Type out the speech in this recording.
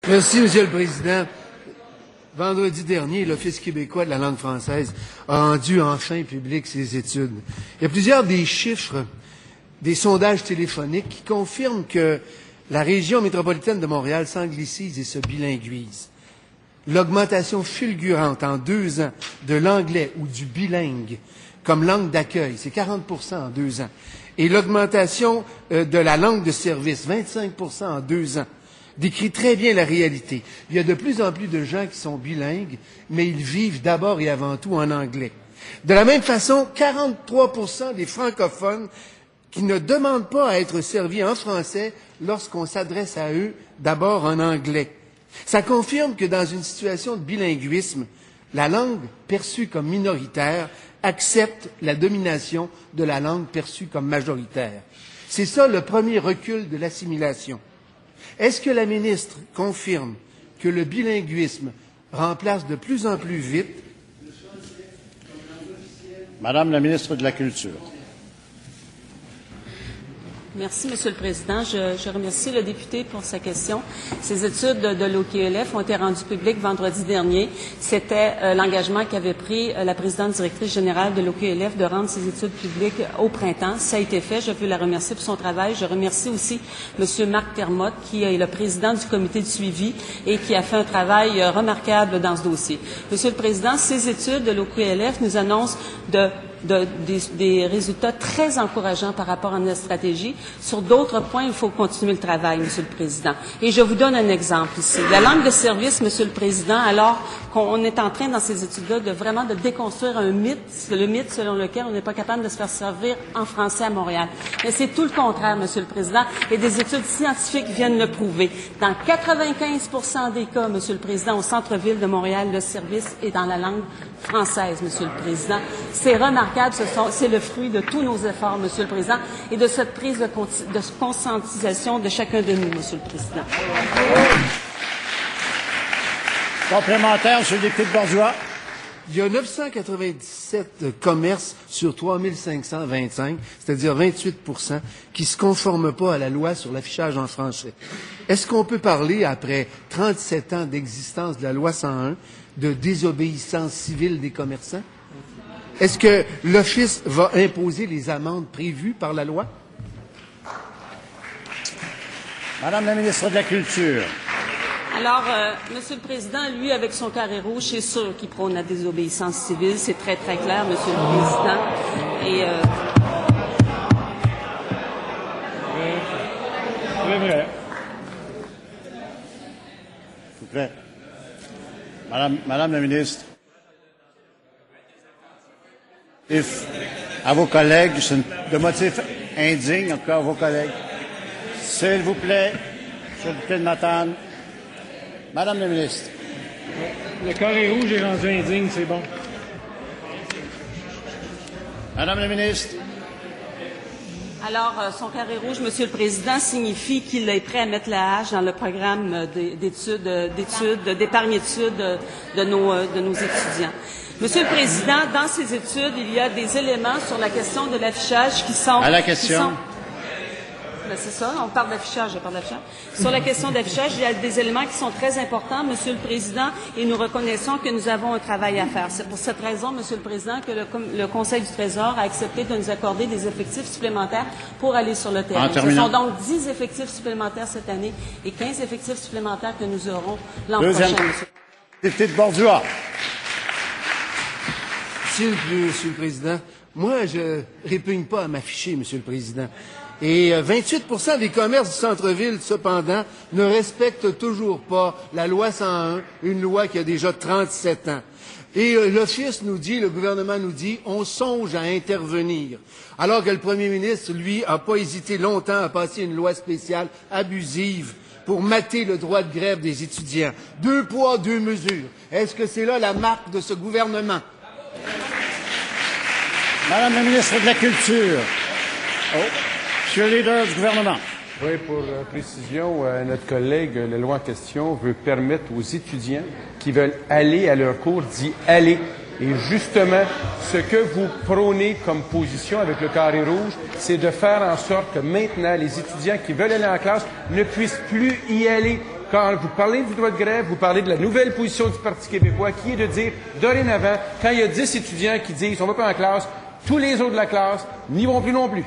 Merci, Monsieur le Président. Vendredi dernier, l'Office québécois de la langue française a rendu enfin public ses études. Il y a plusieurs des chiffres, des sondages téléphoniques qui confirment que la région métropolitaine de Montréal s'anglicise et se bilinguise. L'augmentation fulgurante en 2 ans de l'anglais ou du bilingue comme langue d'accueil, c'est 40% en 2 ans. Et l'augmentation de la langue de service, 25% en 2 ans, décrit très bien la réalité. Il y a de plus en plus de gens qui sont bilingues, mais ils vivent d'abord et avant tout en anglais. De la même façon, 43% des francophones qui ne demandent pas à être servis en français lorsqu'on s'adresse à eux d'abord en anglais. Ça confirme que dans une situation de bilinguisme, la langue perçue comme minoritaire accepte la domination de la langue perçue comme majoritaire. C'est ça le premier recul de l'assimilation. Est-ce que la ministre confirme que le bilinguisme remplace de plus en plus vite? Madame la ministre de la Culture. Merci, Monsieur le Président. Je remercie le député pour sa question. Ces études de l'OQLF ont été rendues publiques vendredi dernier. C'était l'engagement qu'avait pris la présidente directrice générale de l'OQLF de rendre ces études publiques au printemps. Ça a été fait. Je veux la remercier pour son travail. Je remercie aussi Monsieur Marc Termotte, qui est le président du comité de suivi et qui a fait un travail remarquable dans ce dossier. Monsieur le Président, ces études de l'OQLF nous annoncent des résultats très encourageants par rapport à notre stratégie. Sur d'autres points, il faut continuer le travail, Monsieur le Président. Et je vous donne un exemple ici. La langue de service, Monsieur le Président, alors qu'on est en train, dans ces études-là, de déconstruire un mythe, le mythe selon lequel on n'est pas capable de se faire servir en français à Montréal. Mais c'est tout le contraire, Monsieur le Président, et des études scientifiques viennent le prouver. Dans 95% des cas, Monsieur le Président, au centre-ville de Montréal, le service est dans la langue française, Monsieur le Président. C'est remarquable, c'est le fruit de tous nos efforts, Monsieur le Président, et de cette prise de conscientisation de chacun de nous, Monsieur le Président. Complémentaire, Monsieur le député de Bourgeois. Il y a 997 commerces sur 3525, c'est-à-dire 28%, qui ne se conforment pas à la loi sur l'affichage en français. Est-ce qu'on peut parler, après 37 ans d'existence de la loi 101, de désobéissance civile des commerçants? Est-ce que l'Office va imposer les amendes prévues par la loi? Madame la ministre de la Culture. Alors, Monsieur le Président, lui, avec son carré rouge, c'est sûr qu'il prône la désobéissance civile. C'est très, très clair, Monsieur le Président. Et Très vrai. S'il vous plaît. Madame la ministre. À vos collègues, de motifs indignes, en tout cas à vos collègues. S'il vous plaît, Monsieur le député de Matane. Madame la ministre. Le carré rouge est rendu indigne, c'est bon. Madame la ministre. alors, son carré rouge, Monsieur le Président, signifie qu'il est prêt à mettre la hache dans le programme d'épargne-études de nos étudiants. Monsieur le Président, dans ces études, il y a des éléments sur la question de l'affichage qui sont... À la question. Ben c'est ça, on parle d'affichage, je parle d'affichage. Sur la question d'affichage, il y a des éléments qui sont très importants, Monsieur le Président, et nous reconnaissons que nous avons un travail à faire. C'est pour cette raison, Monsieur le Président, que le Conseil du Trésor a accepté de nous accorder des effectifs supplémentaires pour aller sur le terrain. Ce sont donc 10 effectifs supplémentaires cette année et 15 effectifs supplémentaires que nous aurons l'an prochain, Monsieur. Député de Bourgeois. Monsieur le Président, moi, je répugne pas à m'afficher, Monsieur le Président. Et 28% des commerces du centre-ville, cependant, ne respectent toujours pas la loi 101, une loi qui a déjà 37 ans. Et l'Office nous dit, le gouvernement nous dit, on songe à intervenir. Alors que le premier ministre, lui, a pas hésité longtemps à passer une loi spéciale abusive pour mater le droit de grève des étudiants. 2 poids, 2 mesures. Est-ce que c'est là la marque de ce gouvernement? Madame la ministre de la Culture. Monsieur le leader du gouvernement. Oui, pour précision, notre collègue, la loi en question, veut permettre aux étudiants qui veulent aller à leur cours d'y aller. Et justement, ce que vous prônez comme position avec le carré rouge, c'est de faire en sorte que maintenant, les étudiants qui veulent aller en classe ne puissent plus y aller quand vous parlez du droit de grève, vous parlez de la nouvelle position du Parti québécois, qui est de dire, dorénavant, quand il y a 10 étudiants qui disent « on va pas en classe », tous les autres de la classe n'y vont plus non plus.